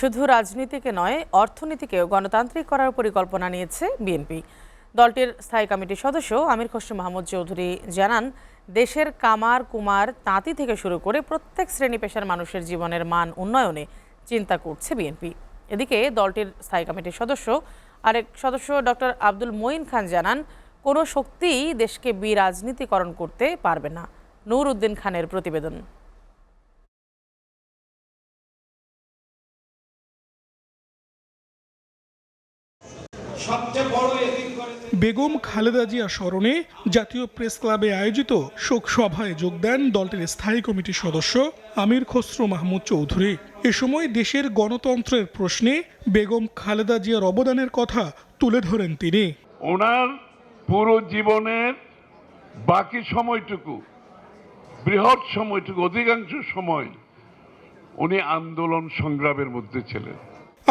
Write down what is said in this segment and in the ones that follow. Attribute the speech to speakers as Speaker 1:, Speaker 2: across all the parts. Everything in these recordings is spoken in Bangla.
Speaker 1: শুধু রাজনীতিকে নয়, অর্থনীতিকেও গণতান্ত্রিক করার পরিকল্পনা নিয়েছে বিএনপি। দলটির স্থায়ী কমিটির সদস্য আমির খসরু মাহমুদ চৌধুরী জানান, দেশের কামার কুমার তাঁতি থেকে শুরু করে প্রত্যেক শ্রেণী পেশার মানুষের জীবনের মান উন্নয়নে চিন্তা করছে বিএনপি। এদিকে দলটির স্থায়ী কমিটির আরেক সদস্য ডক্টর আব্দুল মঈন খান জানান, কোনো শক্তিই দেশকে বিরাজনীতিকরণ করতে পারবে না। নূর উদ্দিন খানের প্রতিবেদন।
Speaker 2: বেগম খালেদা জিয়া স্মরণে জাতীয় প্রেস ক্লাবে আয়োজিত শোক সভায় যোগ দেন দলটির স্থায়ী কমিটির সদস্য আমির খসরু মাহমুদ চৌধুরী। এ সময় দেশের গণতন্ত্রের প্রশ্নে বেগম খালেদা জিয়ার অবদানের কথা তুলে ধরেন তিনি।
Speaker 3: ওনার পুরো জীবনের বাকি সময়টুকু, বৃহৎ সময়টুকু, অধিকাংশ সময় উনি আন্দোলন সংগ্রামের মধ্যে ছিলেন।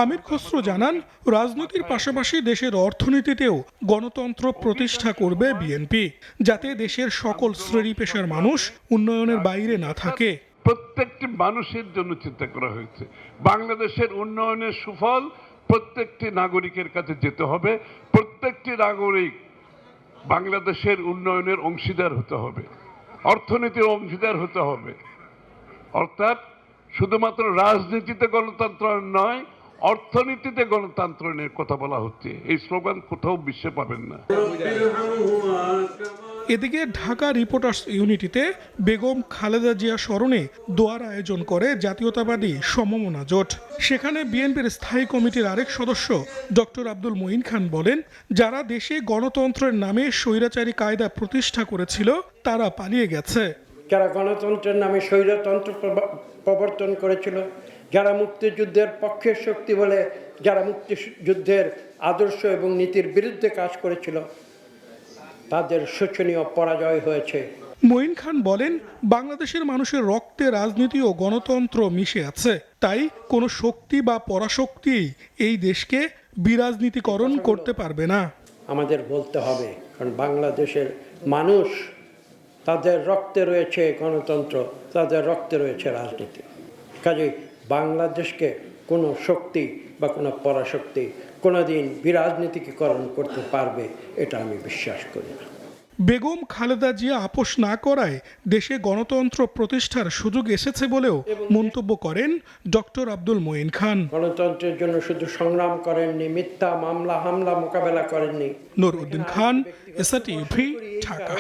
Speaker 2: আমির খসরু জানান, রাজনীতির পাশাপাশি দেশের অর্থনীতিতেও গণতন্ত্র প্রতিষ্ঠা করবে বিএনপি, যাতে দেশের সকল শ্রেণী পেশার মানুষ উন্নয়নের বাইরে না থাকে।
Speaker 3: প্রত্যেকটি মানুষের জন্য চিন্তা করা হয়েছে। বাংলাদেশের উন্নয়নের সুফল প্রত্যেকটি নাগরিকের কাছে যেতে হবে। প্রত্যেকটি নাগরিক বাংলাদেশের উন্নয়নের অংশীদার হতে হবে, অর্থনীতির অংশীদার হতে হবে। অর্থাৎ শুধুমাত্র রাজনীতিতে গণতন্ত্র নয়, অর্থনীতিতে গণতন্ত্রের কথা বলা হচ্ছে। এই স্লোগান কোথাও বিশ্বে পাবেন না।
Speaker 2: এদিকে ঢাকা রিপোর্টার্স ইউনিটিতে বেগম খালেদা জিয়া স্মরণে দোয়ার আয়োজন করে জাতীয়তাবাদী সমমনা জোট। সেখানে বিএনপির স্থায়ী কমিটির আরেক সদস্য ডক্টর আব্দুল মঈন খান বলেন, যারা দেশে গণতন্ত্রের নামে স্বৈরাচারী কায়দা প্রতিষ্ঠা করেছিল তারা পালিয়ে গেছে।
Speaker 4: যারা গণতন্ত্রের নামে স্বৈরতন্ত্র প্রবর্তন করেছিল, যারা মুক্তিযুদ্ধের পক্ষের শক্তি বলে যারা মুক্তিযুদ্ধের আদর্শ এবং নীতির বিরুদ্ধে কাজ করেছিল, তাদের শোচনীয় পরাজয় হয়েছে।
Speaker 2: মঈন খান বলেন, বাংলাদেশের মানুষের রক্তে রাজনীতি ও গণতন্ত্র মিশে আছে, তাই কোনো শক্তি বা পরাশক্তি এই দেশকে বিরাজনীতিকরণ করতে পারবে না।
Speaker 4: আমাদের বলতে হবে, কারণ বাংলাদেশের মানুষ, তাদের রক্তে রয়েছে গণতন্ত্র, তাদের রক্তে রয়েছে রাজনীতি। কাজেই বাংলাদেশকে কোনো শক্তি বা কোনো পরাশক্তি কোনোদিন বিরাজনীতিকরণ করতে পারবে, এটা আমি বিশ্বাস করি না।
Speaker 2: বেগম খালেদা জিয়া আপোষ না করায় দেশে গণতন্ত্র প্রতিষ্ঠার সুযোগ এসেছে বলেও মন্তব্য করেন ডক্টর আব্দুল মঈন খান।
Speaker 4: গণতন্ত্রের জন্য শুধু সংগ্রাম করেননি, মিথ্যা মামলা হামলা মোকাবেলা করেননি।
Speaker 2: নূর উদ্দিন খান, এসআরটিভি, ঢাকা।